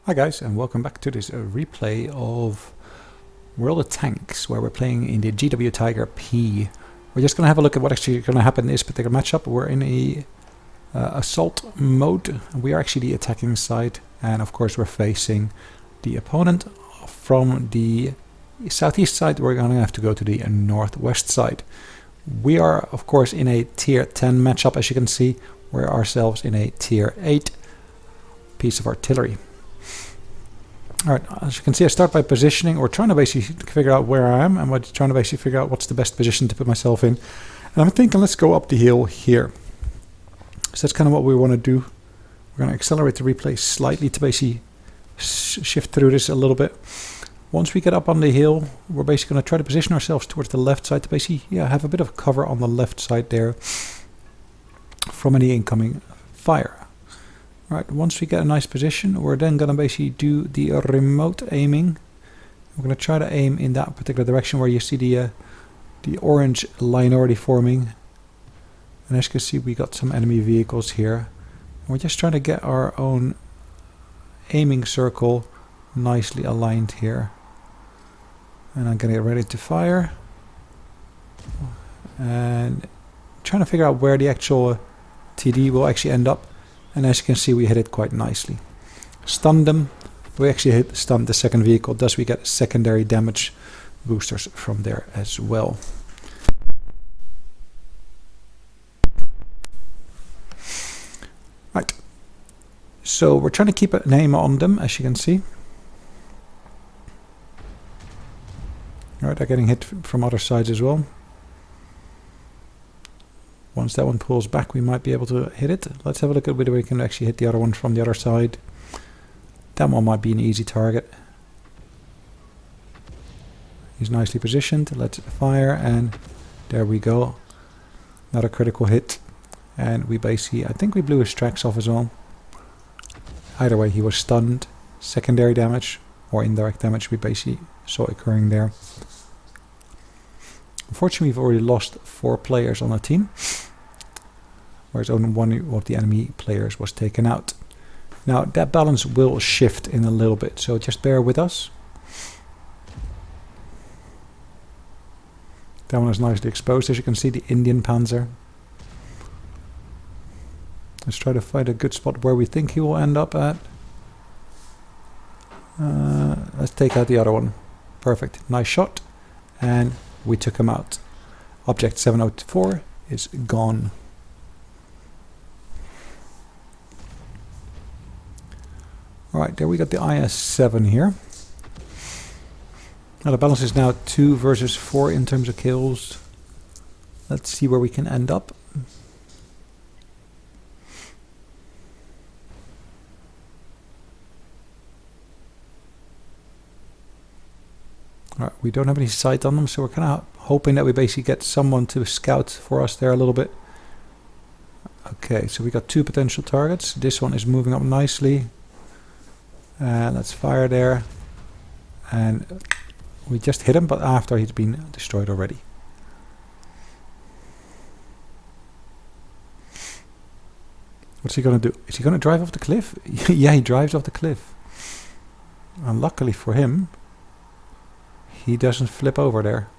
Hi guys, and welcome back to this replay of World of Tanks, where we're playing in the GW Tiger P. We're just going to have a look at what actually going to happen in this particular matchup. We're in a assault mode. We are actually the attacking side, and of course we're facing the opponent from the southeast side. We're going to have to go to the northwest side. We are of course in a tier 10 matchup, as you can see. We're ourselves in a tier 8 piece of artillery. Alright, as you can see, I start by positioning, or trying to basically figure out where I am, and we're trying to basically figure out what's the best position to put myself in. And I'm thinking, let's go up the hill here. So that's kind of what we want to do. We're going to accelerate the replay slightly to basically shift through this a little bit. Once we get up on the hill, we're basically going to try to position ourselves towards the left side to basically have a bit of cover on the left side there from any incoming fire. Right, once we get a nice position, we're then going to basically do the remote aiming. We're going to try to aim in that particular direction where you see the orange line already forming. And as you can see, we got some enemy vehicles here. We're just trying to get our own aiming circle nicely aligned here. And I'm going to get ready to fire. And trying to figure out where the actual TD will actually end up. And as you can see, we hit it quite nicely. Stunned them. We actually stunned the second vehicle, thus we get secondary damage boosters from there as well. Right. So we're trying to keep an aim on them, as you can see. Alright, they're getting hit from other sides as well. Once that one pulls back, we might be able to hit it. Let's have a look at whether we can actually hit the other one from the other side. That one might be an easy target. He's nicely positioned. Let's fire, and there we go. Another critical hit. And we basically, I think we blew his tracks off as well. Either way, he was stunned. Secondary damage or indirect damage we basically saw occurring there. Unfortunately, we've already lost 4 players on our team, whereas only one of the enemy players was taken out. Now, that balance will shift in a little bit, so just bear with us. That one is nicely exposed, as you can see, the Indian Panzer. Let's try to find a good spot where we think he will end up at. Let's take out the other one. Perfect, nice shot. And we took him out. Object 704 is gone. Alright, there we got the IS-7 here. Now the balance is now 2 versus 4 in terms of kills. Let's see where we can end up. Alright, we don't have any sight on them, so we're kind of hoping that we basically get someone to scout for us there a little bit. Okay, so we got 2 potential targets. This one is moving up nicely. And let's fire there. And we just hit him, but after he's been destroyed already. What's he going to do? Is he going to drive off the cliff? Yeah, he drives off the cliff. And luckily for him, he doesn't flip over there.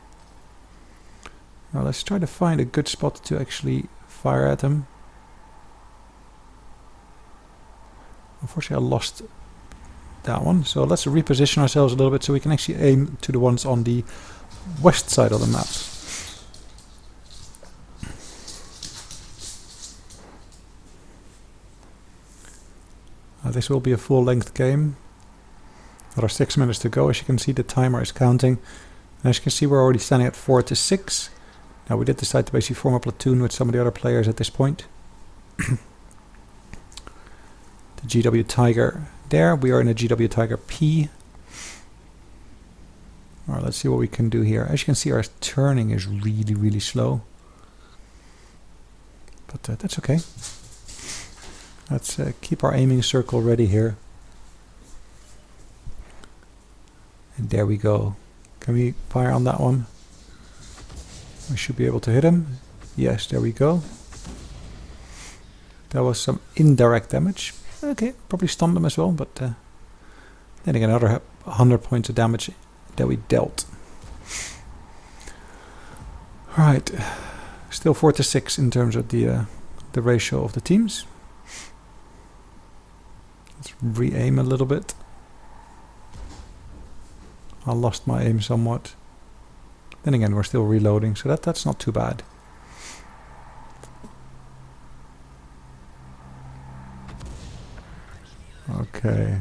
Now let's try to find a good spot to actually fire at him. Unfortunately, I lost that one, so let's reposition ourselves a little bit so we can actually aim to the ones on the west side of the map. This will be a full-length game. Another 6 minutes to go. As you can see, the timer is counting. And as you can see, we're already standing at 4 to 6. Now we did decide to basically form a platoon with some of the other players at this point. The GW Tiger there. We are in a GW Tiger P. Alright, let's see what we can do here. As you can see, our turning is really, really slow. But that's okay. Let's keep our aiming circle ready here. And there we go. Can we fire on that one? We should be able to hit him. Yes, there we go. That was some indirect damage. Okay, probably stunned them as well, but Then again, another 100 points of damage that we dealt. Alright, still 4-6 in terms of the ratio of the teams. Let's re-aim a little bit. I lost my aim somewhat. Then again, we're still reloading, so that's not too bad. Okay.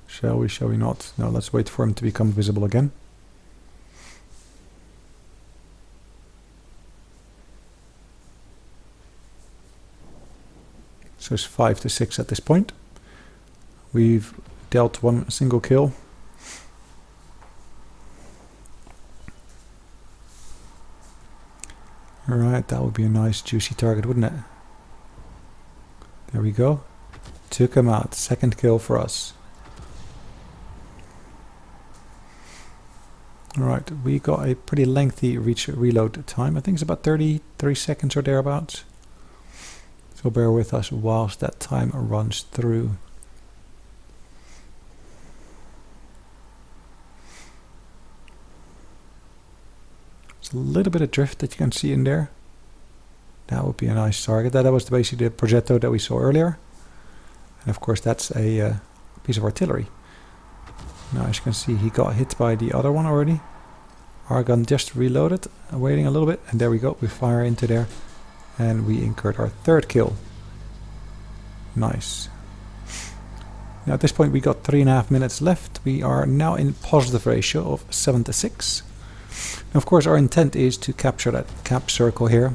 Shall we not? No, let's wait for him to become visible again. So it's 5-6 at this point. We've dealt one single kill. Alright, that would be a nice juicy target, wouldn't it? There we go. Took him out. Second kill for us. Alright, we got a pretty lengthy reload time. I think it's about 33 seconds or thereabouts. So bear with us whilst that time runs through. There's a little bit of drift that you can see in there. That would be a nice target. That was basically the progetto that we saw earlier. And of course that's a piece of artillery. Now as you can see, he got hit by the other one already. Our gun just reloaded, waiting a little bit, and there we go. We fire into there and we incurred our third kill. Nice. Now at this point we got 3.5 minutes left. We are now in positive ratio of 7-6. Now of course our intent is to capture that cap circle here.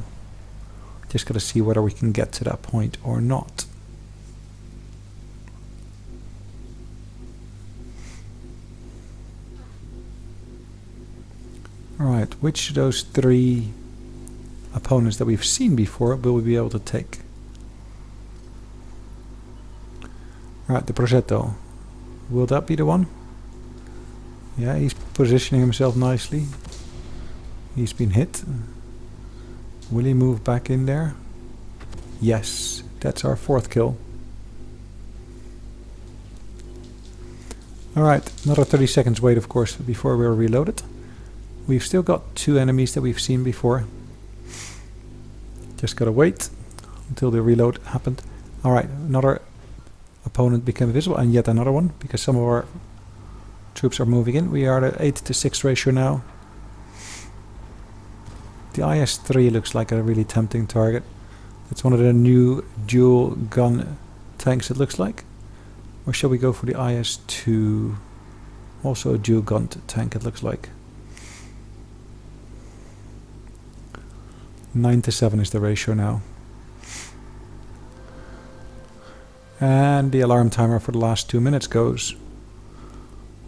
Just gotta see whether we can get to that point or not. Alright, which of those three opponents that we've seen before will we be able to take? Alright, the Progetto. Will that be the one? Yeah, he's positioning himself nicely. He's been hit. Will he move back in there? Yes, that's our fourth kill. Alright, another 30 seconds wait of course before we're reloaded. We've still got two enemies that we've seen before. Just gotta wait until the reload happened. Alright, another opponent became visible and yet another one because some of our troops are moving in. We are at 8-6 ratio now. The IS-3 looks like a really tempting target. It's one of the new dual gun tanks it looks like. Or shall we go for the IS-2? Also a dual gun tank it looks like. 9-7 is the ratio now. And the alarm timer for the last 2 minutes goes.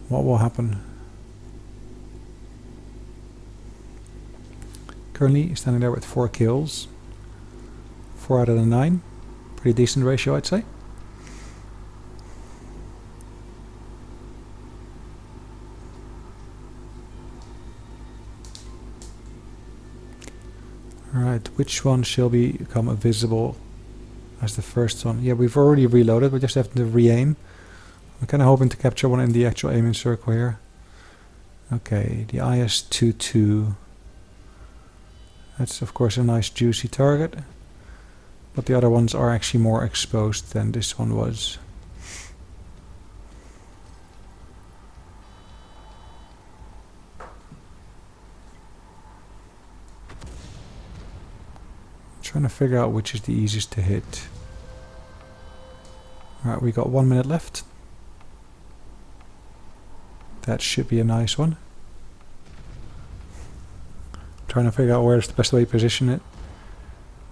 What will happen? Currently standing there with 4 kills. 4 out of the 9. Pretty decent ratio I'd say. Alright, which one shall become visible as the first one? Yeah, we've already reloaded, we just have to re-aim. I'm kind of hoping to capture one in the actual aiming circle here. Okay, the IS-22. That's of course a nice juicy target. But the other ones are actually more exposed than this one was. Trying to figure out which is the easiest to hit. Alright, we got 1 minute left. That should be a nice one. Trying to figure out where's the best way to position it.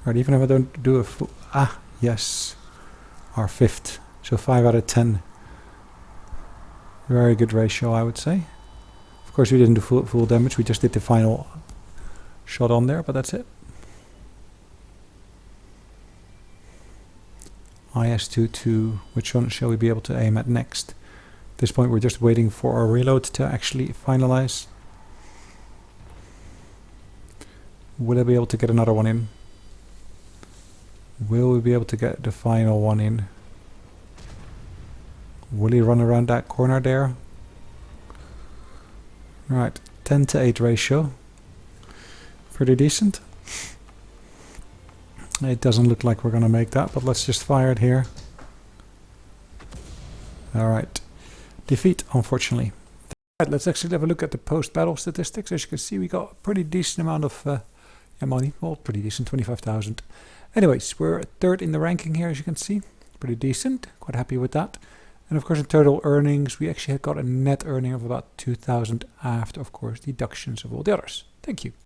Alright, even if I don't do a full... Ah, yes. Our fifth. So 5 out of 10. Very good ratio, I would say. Of course, we didn't do full damage. We just did the final shot on there, but that's it. IS-22, which one shall we be able to aim at next? At this point we're just waiting for our reload to actually finalize. Will I be able to get another one in? Will we be able to get the final one in? Will he run around that corner there? Right, 10 to 8 ratio. Pretty decent. It doesn't look like we're going to make that, but let's just fire it here. Alright. Defeat, unfortunately. Right, let's actually have a look at the post-battle statistics. As you can see, we got a pretty decent amount of money. Well, pretty decent, 25,000. Anyways, we're third in the ranking here, as you can see. Pretty decent. Quite happy with that. And of course, in total earnings, we actually got a net earning of about 2,000 after, of course, deductions of all the others. Thank you.